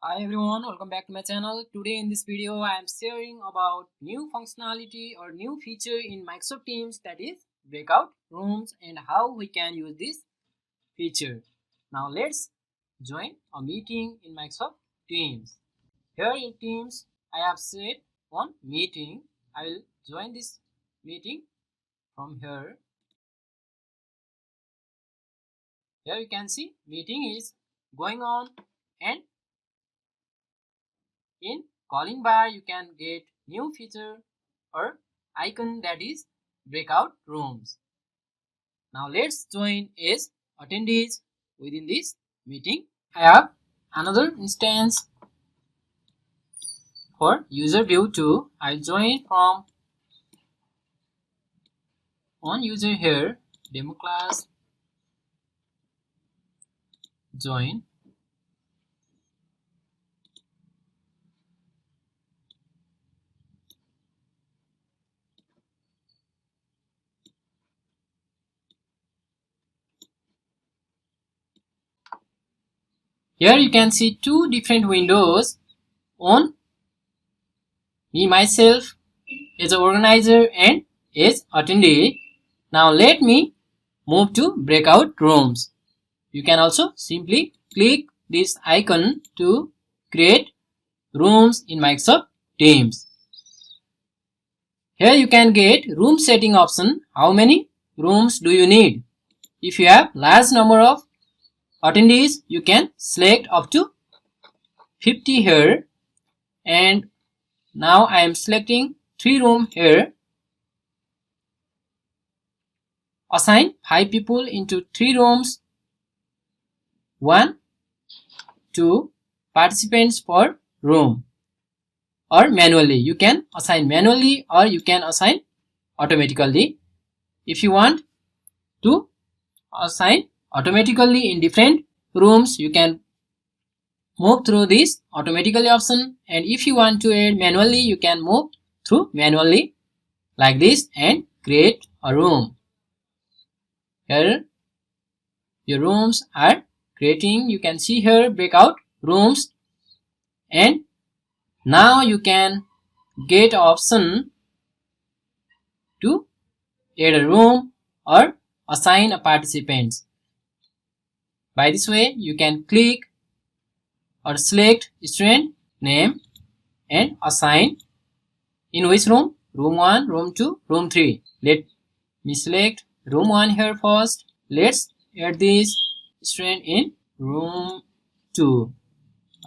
Hi everyone, welcome back to my channel. Today in this video I am sharing about new functionality or new feature in Microsoft Teams, that is breakout rooms, and how we can use this feature. Now let's join a meeting in Microsoft Teams. Here in Teams I have set one meeting. I will join this meeting from here. Here you can see meeting is going on, and in calling bar you can get new feature or icon, that is breakout rooms. Now let's join as attendees within this meeting. I have another instance for user view 2. I'll join from one user here, demo class, join. Here you can see two different windows on me myself as an organizer and as attendee. Now let me move to breakout rooms. You can also simply click this icon to create rooms in Microsoft Teams. Here you can get room setting option. How many rooms do you need? If you have large number of attendees, you can select up to 50 here, and now I am selecting 3 room here. Assign 5 people into 3 rooms, 1, 2 participants per room, or manually. You can assign manually or you can assign automatically. If you want to assign automatically in different rooms, you can move through this automatically option, and if you want to add manually, you can move through manually like this and create a room. Here your rooms are creating. You can see here breakout rooms, and now you can get option to add a room or assign a participants. By this way you can click or select student name and assign in which room, room 1, room 2, room 3. Let me select room 1 here first. Let's add this student in room 2,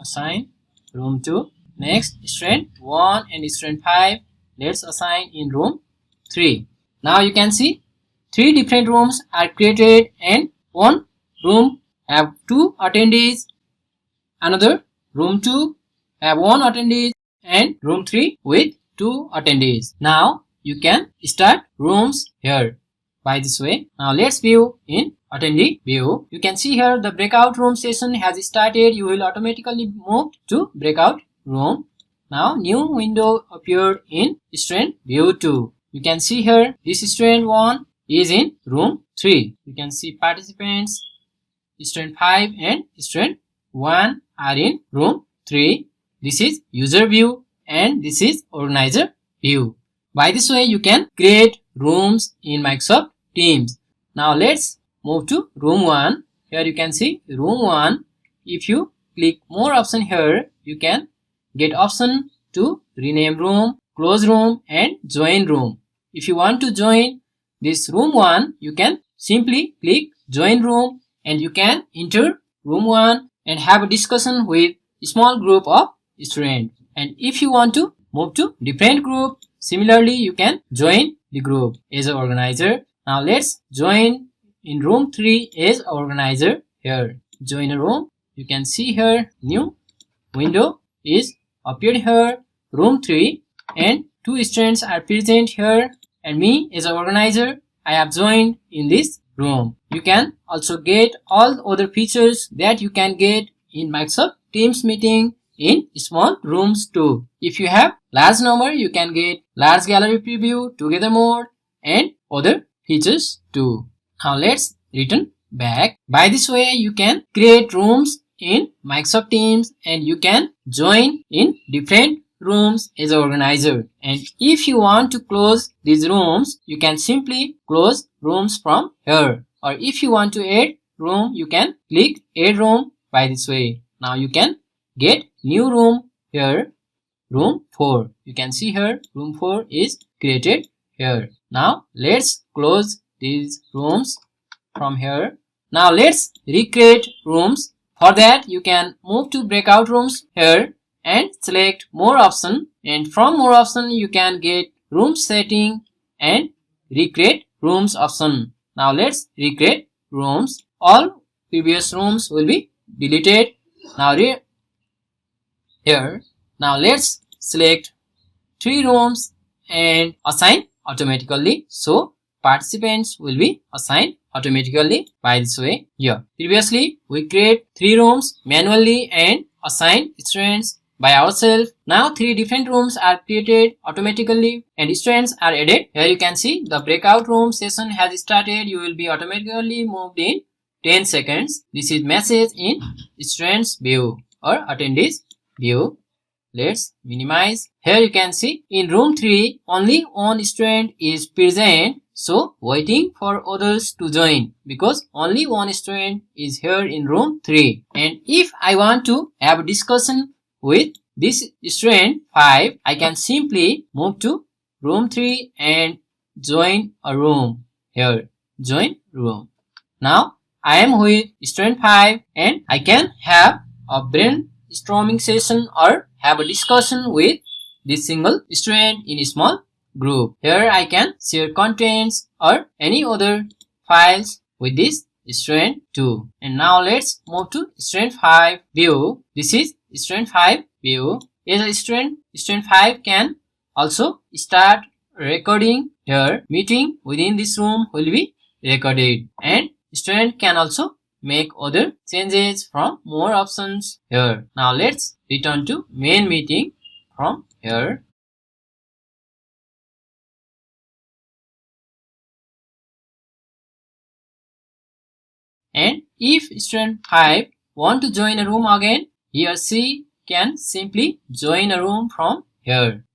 assign room 2. Next student 1 and student 5, let's assign in room 3. Now you can see 3 different rooms are created, and one room have 2 attendees, another room 2 have 1 attendee, and room 3 with 2 attendees. Now you can start rooms here by this way. Now let's view in attendee view. You can see here the breakout room session has started. You will automatically move to breakout room. Now new window appeared in student view 2. You can see here this student 1 is in room 3. You can see participants student 5 and student 1 are in room 3. This is user view and this is organizer view. By this way you can create rooms in Microsoft Teams. Now let's move to room 1. Here you can see room 1. If you click more option here, you can get option to rename room, close room and join room. If you want to join this room 1, you can simply click join room, and you can enter room 1 and have a discussion with a small group of students. And if you want to move to different group, similarly you can join the group as an organizer. Now let's join in room 3 as organizer. Here join a room. You can see here new window is appeared here, room 3, and 2 students are present here, and me as an organizer, I have joined in this room. You can also get all other features that you can get in Microsoft Teams meeting in small rooms too. If you have large number, you can get large gallery preview, together mode and other features too. Now let's return back. By this way you can create rooms in Microsoft Teams and you can join in different rooms as an organizer. And if you want to close these rooms, you can simply close rooms from here. Or if you want to add room, you can click add room by this way. Now you can get new room here, room 4. You can see here room 4 is created here. Now let's close these rooms from here. Now let's recreate rooms. For that you can move to breakout rooms here and select more option, and from more option you can get room setting and recreate rooms option. Now let's recreate rooms. All previous rooms will be deleted. Now here. Now let's select 3 rooms and assign automatically. So participants will be assigned automatically by this way. Here previously we create 3 rooms manually and assign students by ourselves. Now 3 different rooms are created automatically and students are added. Here you can see the breakout room session has started. You will be automatically moved in 10 seconds. This is message in students view or attendees view. Let's minimize. Here you can see in room 3 only one student is present, so waiting for others to join because only one student is here in room 3. And if I want to have a discussion with this student 5, I can simply move to room 3 and join a room. Here join room. Now I am with student 5 and I can have a brainstorming session or have a discussion with this single student in a small group. Here I can share contents or any other files with this student too. And now let's move to student 5 view. This is student 5 view. As a student 5 can also start recording. Here meeting within this room will be recorded, and student can also make other changes from more options here. Now let's return to main meeting from here. And if student 5 want to join a room again, he or she can simply join a room from here.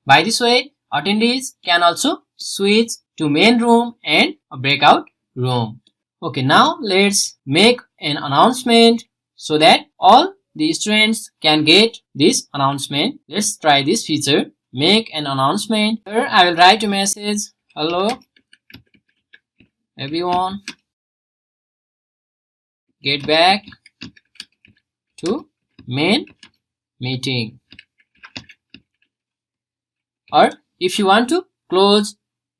By this way, attendees can also switch to main room and a breakout room. Okay, now let's make an announcement so that all the students can get this announcement. Let's try this feature. Make an announcement. Here I will write a message. Hello everyone. Get back to main meeting. Or if you want to close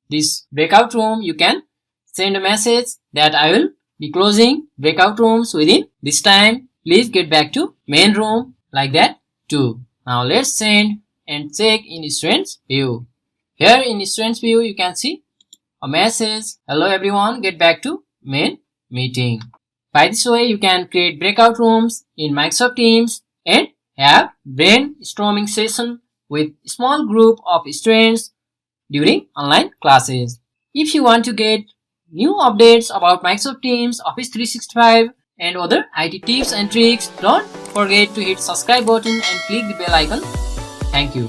this breakout room, you can send a message that I will be closing breakout rooms within this time. Please get back to main room, like that too. Now let's send and check in students view. Here in students view you can see a message. Hello everyone, get back to main meeting. By this way you can create breakout rooms in Microsoft Teams and have brainstorming session with small group of students during online classes. If you want to get new updates about Microsoft Teams, Office 365 and other IT tips and tricks, don't forget to hit subscribe button and click the bell icon. Thank you.